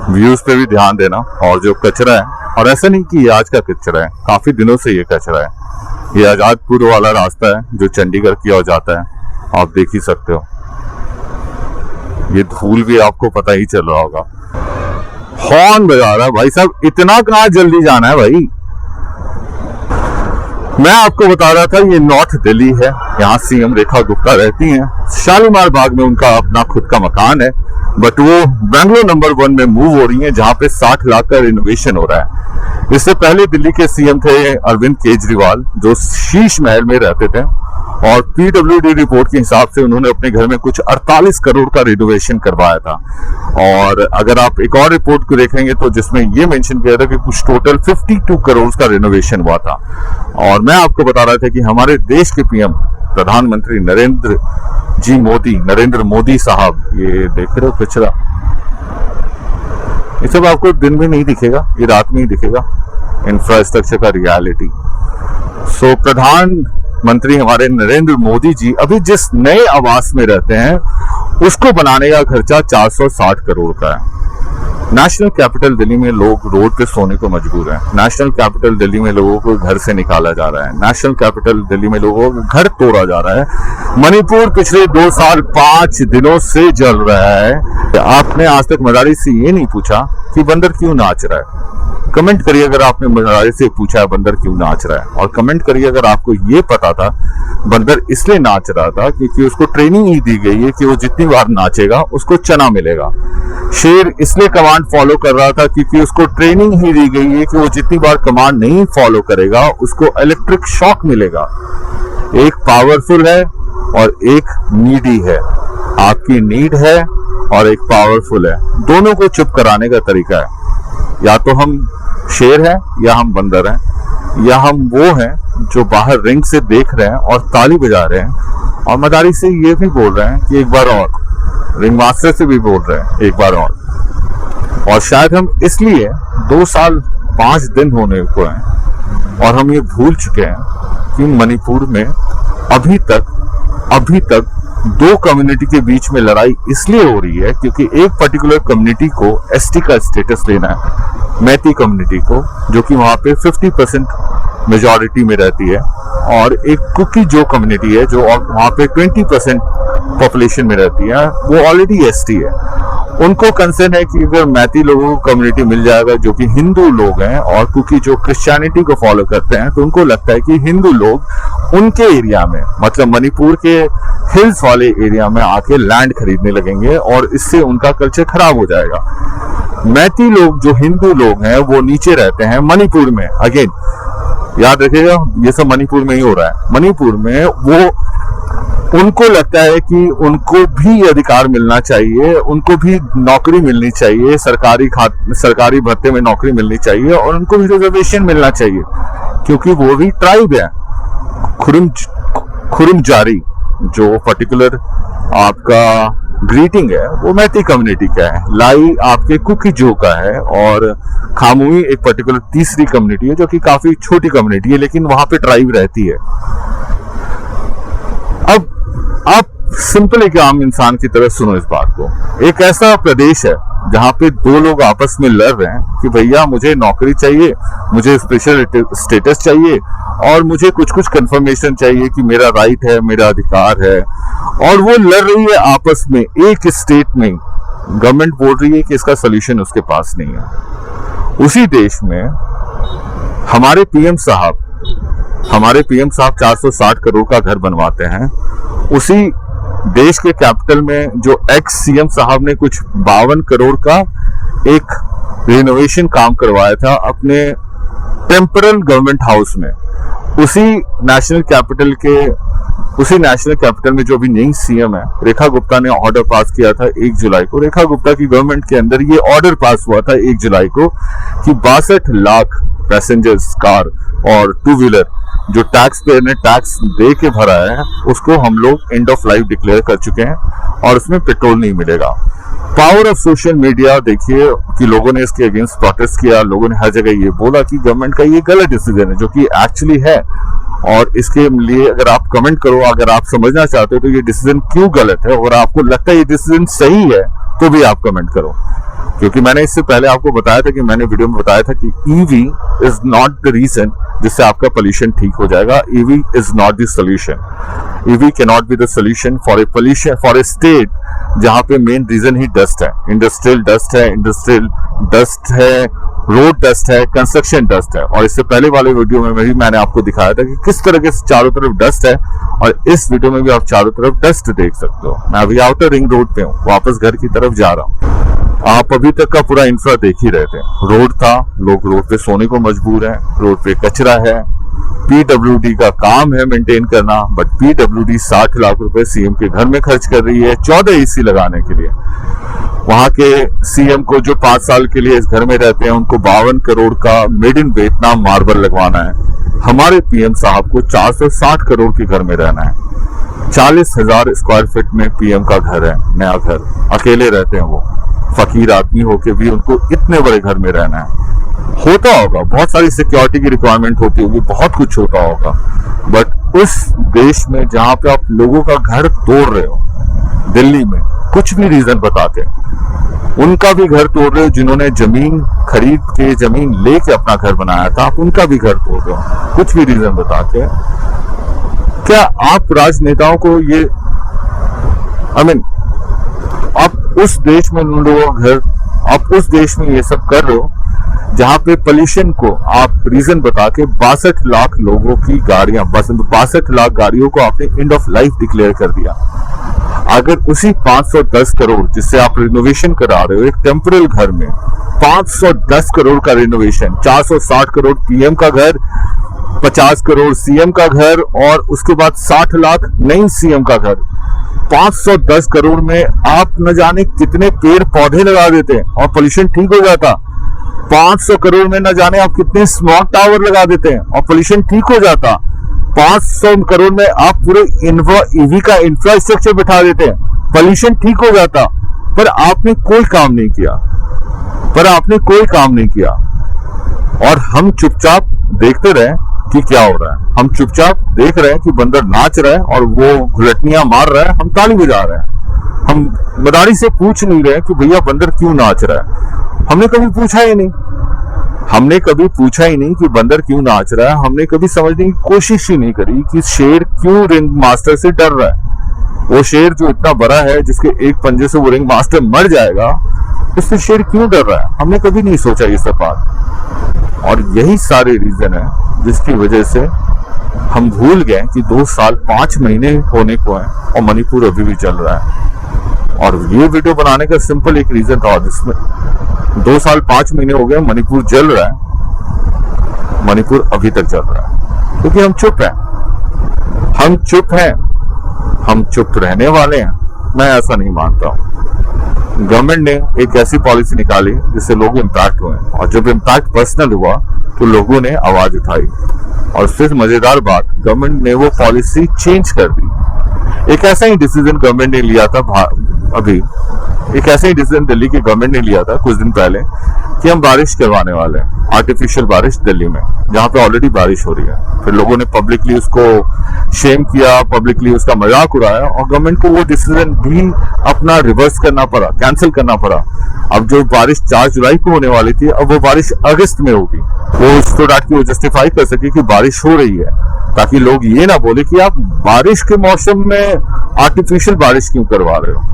व्यूज पे भी ध्यान देना, और जो कचरा है, और ऐसा नहीं कि ये आज का कचरा है, काफी दिनों से ये कचरा है। ये आजादपुर वाला रास्ता है जो चंडीगढ़ की ओर जाता है, आप देख ही सकते हो। ये धूल भी आपको पता ही चल रहा होगा। हॉर्न बजा रहा है भाई साहब, इतना कहाँ जल्दी जाना है भाई। मैं आपको बता रहा था ये नॉर्थ दिल्ली है, यहाँ सीएम रेखा गुप्ता रहती हैं। शालीमार बाग में उनका अपना खुद का मकान है, बट वो बेंगलोर नंबर 1 में मूव हो रही हैं, जहाँ पे 60 लाख का रिनोवेशन हो रहा है। इससे पहले दिल्ली के सीएम थे अरविंद केजरीवाल, जो शीश महल में रहते थे, और पीडब्ल्यूडी रिपोर्ट के हिसाब से उन्होंने अपने घर में कुछ 48 करोड़ का रिनोवेशन करवाया था। और अगर आप एक और रिपोर्ट को देखेंगे तो जिसमें ये मेंशन किया था कि कुछ टोटल 52 करोड़ का रिनोवेशन हुआ था। और मैं आपको बता रहा था कि हमारे देश के पीएम प्रधानमंत्री नरेंद्र मोदी साहब, ये देख रहे हो कचरा, ये सब आपको दिन में नहीं दिखेगा, ये रात में ही दिखेगा, इंफ्रास्ट्रक्चर का रियलिटी। सो प्रधानमंत्री हमारे नरेंद्र मोदी जी अभी जिस नए आवास में रहते हैं उसको बनाने का खर्चा 460 करोड़ का है। नेशनल कैपिटल दिल्ली में लोग रोड पे सोने को मजबूर हैं। नेशनल कैपिटल दिल्ली में लोगों को घर से निकाला जा रहा है। नेशनल कैपिटल दिल्ली में लोगों को घर तोड़ा जा रहा है। मणिपुर पिछले 2 साल 5 दिनों से जल रहा है। आपने आज तक मदारी से ये नहीं पूछा कि बंदर क्यों नाच रहा है। कमेंट करिए अगर आपने मदारी से पूछा है बंदर क्यों नाच रहा है, और कमेंट करिए अगर आपको ये पता था बंदर इसलिए नाच रहा था क्योंकि उसको ट्रेनिंग ही दी गई है कि वो जितनी बार नाचेगा उसको चना मिलेगा। शेर इसलिए कमांड फॉलो कर रहा था क्योंकि उसको ट्रेनिंग ही दी गई है कि वो जितनी बार कमांड नहीं फॉलो करेगा उसको इलेक्ट्रिक शॉक मिलेगा। एक पावरफुल है और एक नीडी है। आपकी नीड है और एक पावरफुल है, दोनों को चुप कराने का तरीका है। या तो हम शेर हैं या हम बंदर हैं, या हम वो हैं जो बाहर रिंग से देख रहे हैं और ताली बजा रहे हैं और मदारी से ये भी बोल रहे हैं कि एक बार और, रिंग मास्टर से भी बोल रहे हैं एक बार और शायद हम इसलिए 2 साल 5 दिन होने को हैं और हम ये भूल चुके हैं कि मणिपुर में अभी तक दो कम्युनिटी के बीच में लड़ाई इसलिए हो रही है क्योंकि एक पर्टिकुलर कम्युनिटी को एसटी का स्टेटस लेना है, मैती कम्युनिटी को, जो कि वहां पे 50% मेजॉरिटी में रहती है, और एक कुकी जो कम्युनिटी है जो वहां पे 20% पॉपुलेशन में रहती है, वो ऑलरेडी एसटी है। उनको कंसर्न है कि अगर मैती लोगों को कम्युनिटी मिल जाएगा जो कि हिंदू लोग हैं और कुकी जो क्रिश्चियनिटी को फॉलो करते हैं, तो उनको लगता है कि हिंदू लोग उनके एरिया में, मतलब मणिपुर के हिल्स वाले एरिया में आके लैंड खरीदने लगेंगे और इससे उनका कल्चर खराब हो जाएगा। मैती लोग जो हिंदू लोग हैं वो नीचे रहते हैं मणिपुर में। अगेन याद रखिएगा, ये सब मणिपुर में ही हो रहा है। मणिपुर में वो उनको लगता है कि उनको भी अधिकार मिलना चाहिए, उनको भी नौकरी मिलनी चाहिए, सरकारी भत्ते में नौकरी मिलनी चाहिए, और उनको भी रिजर्वेशन मिलना चाहिए क्योंकि वो भी ट्राइब है। खुरुमजारी जो पर्टिकुलर आपका ग्रीटिंग है वो मैती कम्युनिटी का है, लाई आपके कुकी जो का है, और खामुई एक पर्टिकुलर तीसरी कम्युनिटी है जो कि काफी छोटी कम्युनिटी है लेकिन वहां पे ट्राइब रहती है। अब आप सिंपल एक आम इंसान की तरह सुनो इस बात को। एक ऐसा प्रदेश है जहां पे दो लोग आपस में लड़ रहे हैं कि भैया मुझे नौकरी चाहिए, मुझे स्पेशल स्टेटस चाहिए, और मुझे कुछ कुछ कंफर्मेशन चाहिए कि मेरा राइट है, मेरा अधिकार है, और वो लड़ रही है आपस में। एक स्टेट में गवर्नमेंट बोल रही है कि इसका सोल्यूशन उसके पास नहीं है। उसी देश में हमारे पीएम साहब 460 करोड़ का घर बनवाते हैं। उसी देश के कैपिटल में जो एक्स सीएम साहब ने कुछ 52 करोड़ का एक रिनोवेशन काम करवाया था अपने टेम्परल गवर्नमेंट हाउस में। उसी नेशनल कैपिटल में जो अभी नई सीएम है रेखा गुप्ता ने ऑर्डर पास किया था 1 जुलाई को। रेखा गुप्ता की गवर्नमेंट के अंदर ये ऑर्डर पास हुआ था 1 जुलाई को कि 62 लाख पैसेंजर्स कार और टू व्हीलर जो टैक्स पेयर ने टैक्स दे के भरा है उसको हम लोग एंड ऑफ लाइफ डिक्लेयर कर चुके हैं और उसमें पेट्रोल नहीं मिलेगा। पावर ऑफ सोशल मीडिया देखिए कि लोगों ने इसके अगेंस्ट प्रोटेस्ट किया, लोगों ने हर जगह ये बोला कि गवर्नमेंट का ये गलत डिसीजन है, जो कि एक्चुअली है। और इसके लिए अगर आप कमेंट करो, अगर आप समझना चाहते हो तो ये डिसीजन क्यों गलत है, और आपको लगता है ये डिसीजन सही है तो भी आप कमेंट करो। क्योंकि मैंने इससे पहले आपको बताया था कि मैंने वीडियो में बताया था कि EV is not the reason जिससे आपका पोल्यूशन ठीक हो जाएगा। EV is not the solution. EV can not be the solution for a pollution for a state जहां पे मेन रीजन ही डस्ट है। इंडस्ट्रियल डस्ट है, रोड डस्ट है, कंस्ट्रक्शन डस्ट है। और इससे पहले वाले वीडियो में भी मैंने आपको दिखाया था कि किस तरह के चारों तरफ डस्ट है, और इस वीडियो में भी आप चारों तरफ डस्ट देख सकते हो। मैं अभी आउटर रिंग रोड पे हूँ, वापस घर की तरफ जा रहा हूँ। आप अभी तक का पूरा इंफ्रा देख ही रहे थे। रोड था, लोग रोड पे सोने को मजबूर हैं, रोड पे कचरा है, पीडब्ल्यूडी का काम है मेंटेन करना, बट पीडब्ल्यूडी 60 लाख रुपए सीएम के घर में खर्च कर रही है 14 एसी लगाने के लिए। वहां के सीएम को जो 5 साल के लिए इस घर में रहते हैं उनको 52 करोड़ का मेड इन वियतनाम मार्बल लगवाना है। हमारे पीएम साहब को 460 करोड़ के घर में रहना है। 40,000 स्क्वायर फीट में पीएम का घर है, नया घर, अकेले रहते हैं वो। फकीर आदमी होके भी उनको इतने बड़े घर में रहना है। होता होगा, बहुत सारी सिक्योरिटी की रिक्वायरमेंट होती होगी, बहुत कुछ होता होगा, बट उस देश में जहां पे आप लोगों का घर तोड़ रहे हो, दिल्ली में कुछ भी रीजन बताते हैं, उनका भी घर तोड़ रहे हो, जिन्होंने जमीन खरीद के जमीन लेके अपना घर बनाया था, आप उनका भी घर तोड़ रहे हो, कुछ भी रीजन बताते हैं। क्या आप राजनेताओं को ये आप उस देश में उन लोगों का घर, आप उस देश में ये सब कर रहे हो जहां पे पोल्यूशन को आप रीजन बता के 62 लाख लोगों की गाड़ियां, 62 लाख गाड़ियों को आपने एंड ऑफ लाइफ डिक्लेयर कर दिया। अगर उसी 510 करोड़ जिससे आप रिनोवेशन करा रहे हो एक टेम्परल घर में, 510 करोड़ का रिनोवेशन, 460 करोड़ पीएम का घर, 50 करोड़ सीएम का घर, और उसके बाद 60 लाख नई सीएम का घर, 510 करोड़ में आप न जाने कितने पेड़ पौधे लगा देते और पोल्यूशन ठीक हो जाता। 500 करोड़ में न जाने आप कितने स्मॉग टावर लगा देते हैं और पोल्यूशन ठीक हो जाता। 500 करोड़ में आप पूरे ईवी का इंफ्रास्ट्रक्चर बिठा देते हैं, पोल्यूशन ठीक हो जाता। पर आपने कोई काम नहीं किया, और हम चुपचाप देखते रहे कि क्या हो रहा है। हम चुपचाप देख रहे हैं कि बंदर नाच रहा है और वो घुलटनियां मार रहा है, हम ताली बजा रहे हैं। हम मदारी से पूछ नहीं रहे कि भैया बंदर क्यों नाच रहा है। हमने कभी पूछा ही नहीं, हमने कभी पूछा ही नहीं कि बंदर क्यों नाच रहा है। हमने कभी समझने की कोशिश ही नहीं करी कि शेर क्यों रिंग मास्टर से डर रहा है। वो शेर जो इतना बड़ा है, जिसके एक पंजे से वो रिंग मास्टर मर जाएगा, इससे शेर क्यों डर रहा है, हमने कभी नहीं सोचा ये सब बात। और यही सारे रीजन है जिसकी वजह से हम भूल गए कि 2 साल 5 महीने होने को है और मणिपुर अभी भी चल रहा है। और ये वीडियो बनाने का सिंपल एक रीजन था, जिसमें 2 साल 5 महीने हो गए मणिपुर जल रहा है, मणिपुर अभी तक जल रहा है क्योंकि हम चुप हैं। हम चुप हैं, हम चुप रहने वाले हैं। मैं ऐसा नहीं मानता हूं। गवर्नमेंट ने एक ऐसी पॉलिसी निकाली जिससे लोग इम्पैक्ट हुए, और जब इम्पैक्ट पर्सनल हुआ तो लोगों ने आवाज उठाई। और फिर मजेदार बात, गवर्नमेंट ने वो पॉलिसी चेंज कर दी। एक ऐसा ही डिसीजन गवर्नमेंट ने लिया था अभी, एक ऐसा ही डिसीजन दिल्ली की गवर्नमेंट ने लिया था कुछ दिन पहले कि हम बारिश करवाने वाले हैं, आर्टिफिशियल बारिश दिल्ली में, जहां पे ऑलरेडी बारिश हो रही है। फिर लोगों ने पब्लिकली उसको शेम किया, पब्लिकली उसका मजाक उड़ाया, और गवर्नमेंट को वो डिसीजन भी अपना रिवर्स करना पड़ा, कैंसिल करना पड़ा। अब जो बारिश 4 जुलाई को होने वाली थी, अब वो बारिश अगस्त में होगी। वो उसको डाट के वो जस्टिफाई कर सके कि बारिश हो रही है, ताकि लोग ये ना बोले कि आप बारिश के मौसम में आर्टिफिशियल बारिश क्यों करवा रहे हो।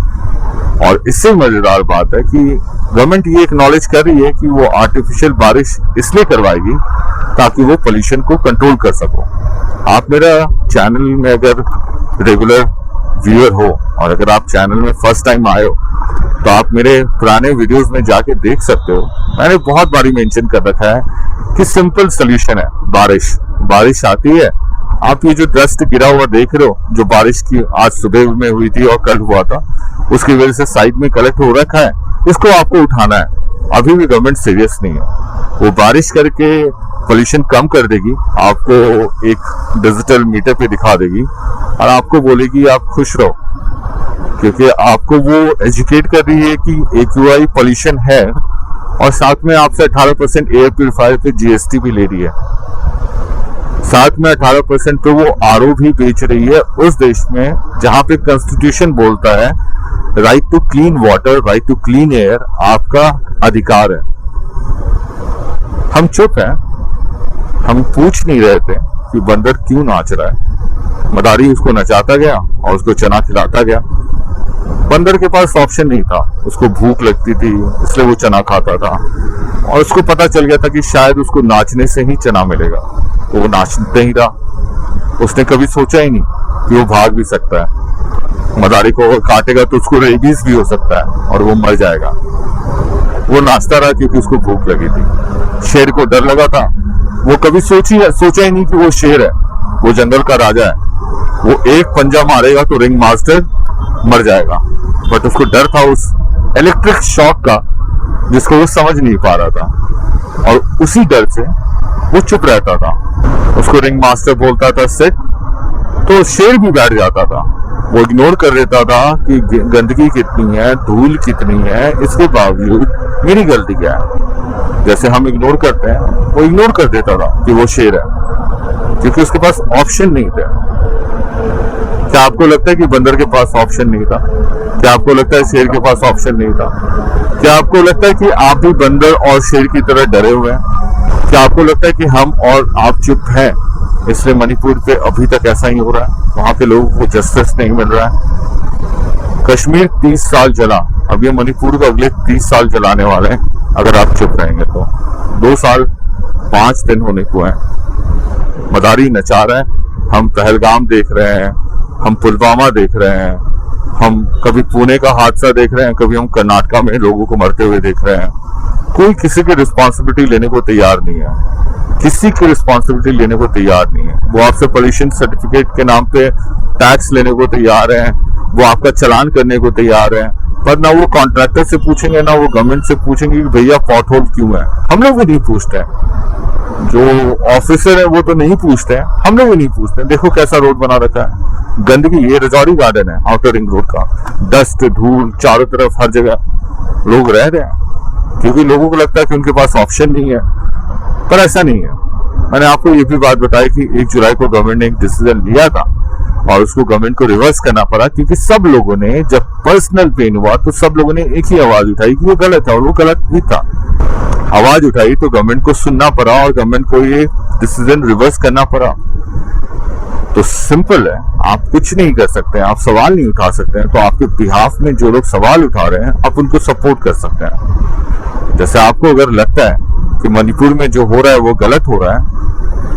और इससे मजेदार बात है कि गवर्नमेंट ये एक्नॉलेज कर रही है कि वो आर्टिफिशियल बारिश इसलिए करवाएगी ताकि वो पोल्यूशन को कंट्रोल कर सको। आप मेरा चैनल में अगर रेगुलर व्यूअर हो, और अगर आप चैनल में फर्स्ट टाइम आए हो, तो आप मेरे पुराने वीडियोस में जाके देख सकते हो। मैंने बहुत बारी मेंशन कर रखा है कि सिंपल सोल्यूशन है बारिश आती है, आप ये जो डस्ट गिरा हुआ देख रहे हो, जो बारिश की आज सुबह में हुई थी और कल हुआ था, उसकी वजह से साइड में कलेक्ट हो रखा है, इसको आपको उठाना है। अभी भी गवर्नमेंट सीरियस नहीं है। वो बारिश करके पोल्यूशन कम कर देगी, आपको एक डिजिटल मीटर पे दिखा देगी और आपको बोलेगी आप खुश रहो, क्योंकि आपको वो एजुकेट कर रही है कि AQI पोल्यूशन है, और साथ में आपसे 18% एयर प्यूरिफायर पे GST भी ले रही है। साथ में 18% पे वो RO भी बेच रही है उस देश में जहां पे कॉन्स्टिट्यूशन बोलता है right to clean water, right to clean air आपका अधिकार है। हम चुप हैं, हम पूछ नहीं रहे थे कि बंदर क्यों नाच रहा है। मदारी उसको नचाता गया और उसको चना खिलाता गया। बंदर के पास ऑप्शन नहीं था, उसको भूख लगती थी इसलिए वो चना खाता था, और उसको पता चल गया था कि शायद उसको नाचने से ही चना मिलेगा, तो वो नाचते ही रहा। उसने कभी सोचा ही नहीं कि वो भाग भी सकता है। मदारी को काटेगा तो उसको रेबीज भी हो सकता है और वो मर जाएगा। वो नाचता रहा क्योंकि उसको भूख लगी थी। शेर को डर लगा था, वो कभी सोचा ही नहीं कि वो शेर है, वो जंगल का राजा है। वो एक पंजा मारेगा तो रिंग मास्टर मर जाएगा, बट उसको डर था उस इलेक्ट्रिक शॉक का, जिसको वो समझ नहीं पा रहा था, और उसी डर से वो चुप रहता था। उसको रिंग मास्टर बोलता था सिट, तो शेर भी बैठ जाता था। वो इग्नोर कर देता था कि गंदगी कितनी है, धूल कितनी है, इसके बावजूद मेरी गलती क्या है। जैसे हम इग्नोर करते हैं, वो इग्नोर कर देता था कि वो शेर है, क्योंकि उसके पास ऑप्शन नहीं था। क्या आपको लगता है कि बंदर के पास ऑप्शन नहीं था? क्या आपको लगता है शेर के पास ऑप्शन नहीं था? क्या आपको लगता है कि आप भी बंदर और शेर की तरह डरे हुए हैं? क्या आपको लगता है कि हम और आप चुप हैं इसलिए मणिपुर पे अभी तक ऐसा ही हो रहा है? वहां के लोगों को जस्टिस नहीं मिल रहा है। कश्मीर 30 साल जला, अब ये मणिपुर को अगले 30 साल जलाने वाले हैं अगर आप चुप रहेंगे तो। 2 साल 5 दिन होने को है, मदारी नचा रहा है। हम पहलगाम देख रहे हैं, हम पुलवामा देख रहे हैं, हम कभी पुणे का हादसा देख रहे हैं, कभी हम कर्नाटका में लोगों को मरते हुए देख रहे हैं। कोई किसी की रिस्पॉन्सिबिलिटी लेने को तैयार नहीं है, किसी की रिस्पॉन्सिबिलिटी लेने को तैयार नहीं है। वो आपसे पोल्यूशन सर्टिफिकेट के नाम पे टैक्स लेने को तैयार है, वो आपका चालान करने को तैयार है, पर ना वो कॉन्ट्रैक्टर से पूछेंगे ना वो गवर्नमेंट से पूछेंगे कि भैया पॉट होल क्यों है। हम लोग भी नहीं पूछते हैं, जो ऑफिसर है वो तो नहीं पूछते हैं, हम लोग भी नहीं पूछते हैं। देखो कैसा रोड बना रखा है, गंदगी। ये रजौरी गार्डन है आउटर रिंग रोड का, डस्ट धूल चारों तरफ, हर जगह लोग रह रहे हैं क्योंकि लोगों को लगता है कि उनके पास ऑप्शन नहीं है, पर ऐसा नहीं है। मैंने आपको ये भी बात बताई कि 1 जुलाई को गवर्नमेंट ने एक डिसीजन लिया था और उसको गवर्नमेंट को रिवर्स करना पड़ा, क्योंकि सब लोगों ने, जब पर्सनल पेन हुआ तो सब लोगों ने एक ही आवाज उठाई कि वो गलत है, और वो गलत भी था। आवाज उठाई तो गवर्नमेंट को सुनना पड़ा और गवर्नमेंट को ये डिसीजन रिवर्स करना पड़ा। तो सिंपल है, आप कुछ नहीं कर सकते हैं, आप सवाल नहीं उठा सकते हैं। तो आपके बिहाफ में जो लोग सवाल उठा रहे हैं, आप उनको सपोर्ट कर सकते हैं। जैसे आपको अगर लगता है कि मणिपुर में जो हो रहा है वो गलत हो रहा है,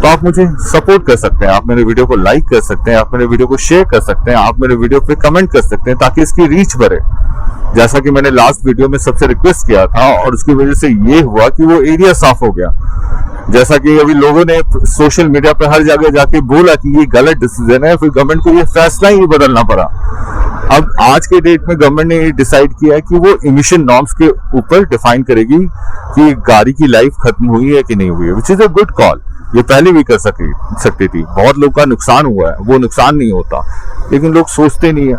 तो आप मुझे सपोर्ट कर सकते हैं। आप मेरे वीडियो को लाइक कर सकते हैं, आप मेरे वीडियो को शेयर कर सकते हैं, आप मेरे वीडियो पे कमेंट कर सकते हैं, ताकि इसकी रीच बढ़े। जैसा कि मैंने लास्ट वीडियो में सबसे रिक्वेस्ट किया था, और उसकी वजह से ये हुआ कि वो एरिया साफ हो गया। जैसा कि अभी लोगों ने सोशल मीडिया पे हर जगह जाके बोला कि ये गलत डिसीजन है, फिर गवर्नमेंट को ये फैसला ही बदलना पड़ा। अब आज के डेट में गवर्नमेंट ने ये डिसाइड किया है कि वो इमिशन नॉर्म्स के ऊपर डिफाइन करेगी कि गाड़ी की लाइफ खत्म हुई है कि नहीं हुई है, which is a good call. ये पहले भी कर सकती थी। बहुत लोग का नुकसान हुआ है, वो नुकसान नहीं होता, लेकिन लोग सोचते नहीं है,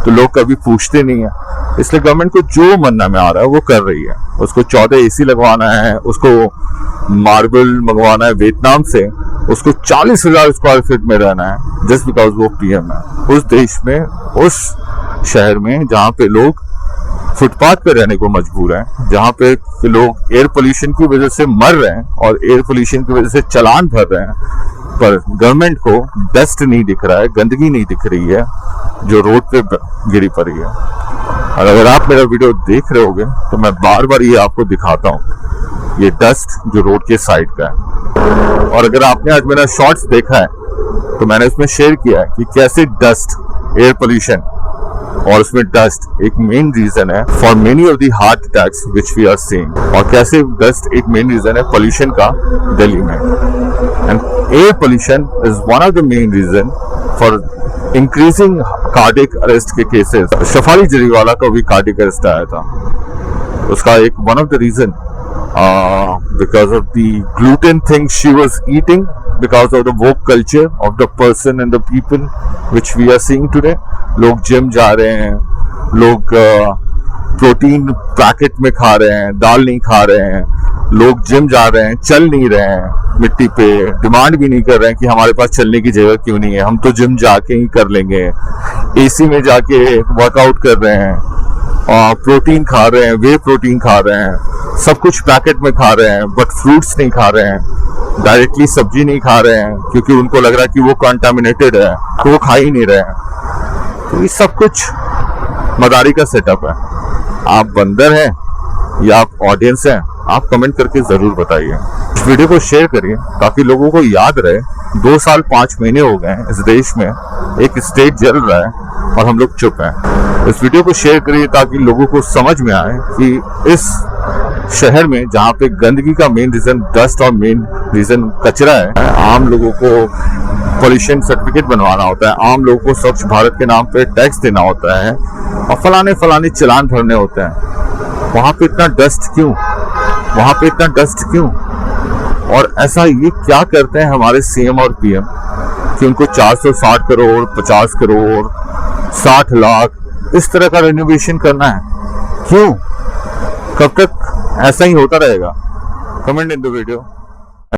तो लोग कभी पूछते नहीं है। इसलिए गवर्नमेंट को जो मनना में आ रहा है वो कर रही है। उसको 14 एसी लगवाना है, उसको मार्बल मंगवाना है वियतनाम से, उसको 40,000 स्क्वायर फीट में रहना है, जस्ट बिकॉज वो पीएम है। उस देश में, उस शहर में जहाँ पे लोग फुटपाथ पे रहने को मजबूर हैं, जहाँ पे लोग एयर पोल्यूशन की वजह से मर रहे हैं और एयर पोल्यूशन की वजह से चालान भर रहे हैं, पर गवर्नमेंट को डस्ट नहीं दिख रहा है, गंदगी नहीं दिख रही है जो रोड पे गिरी पड़ी है। और अगर आप मेरा वीडियो देख रहे होगे तो मैं बार बार ये आपको दिखाता हूँ, ये डस्ट जो रोड के साइड का है। और अगर आपने आज मेरा शॉर्ट्स देखा है तो मैंने उसमें शेयर किया है कि कैसे डस्ट, एयर पोल्यूशन और उसमें डस्ट एक मेन रीजन है for many of the heart attacks which we are seeing, और कैसे डस्ट एक मेन रीजन है पोल्यूशन का दिल्ली में। And air pollution is one of the main reason for increasing cardiac arrest के केसेस। शफाली जरीवाला का भी कार्डियक अरेस्ट आया था, उसका एक one of the reason because of the gluten thing she was eating, because of the woke culture of the person and the people which we are seeing today. लोग gym जा रहे हैं, लोग protein packet में खा रहे हैं, दाल नहीं खा रहे हैं, लोग जिम जा रहे हैं, चल नहीं रहे हैं मिट्टी पे, डिमांड भी नहीं कर रहे हैं कि हमारे पास चलने की जगह क्यों नहीं है, हम तो जिम जाके ही कर लेंगे, एसी में जाके वर्कआउट कर रहे हैं, प्रोटीन खा रहे हैं, वे प्रोटीन खा रहे हैं, सब कुछ पैकेट में खा रहे हैं, बट फ्रूट्स नहीं खा रहे हैं, डायरेक्टली सब्जी नहीं खा रहे हैं क्योंकि उनको लग रहा है कि वो कंटामिनेटेड है, तो वो खा ही नहीं रहे हैं। तो ये सब कुछ मदारी का सेटअप है। आप बंदर हैं या आप ऑडियंस हैं, आप कमेंट करके जरूर बताइए। इस वीडियो को शेयर करिए ताकि लोगों को याद रहे 2 साल 5 महीने हो गए इस देश में एक स्टेट जल रहा है और हम लोग चुप हैं। इस वीडियो को शेयर करिए ताकि लोगों को समझ में आए कि इस शहर में जहाँ पे गंदगी का मेन रीजन डस्ट और मेन रीजन कचरा है, आम लोगों को पॉल्यूशन सर्टिफिकेट बनवाना होता है, आम लोगों को स्वच्छ भारत के नाम पे टैक्स देना होता है और फलाने चालान भरने होते हैं। वहां पे इतना डस्ट क्यों, वहां पे इतना डस्ट क्यों? और ऐसा ये क्या करते हैं हमारे सीएम और पीएम कि उनको 460 करोड़, 50 करोड़, 60 लाख इस तरह का रेनोवेशन करना है? क्यों? कब तक ऐसा ही होता रहेगा? Comment in the video.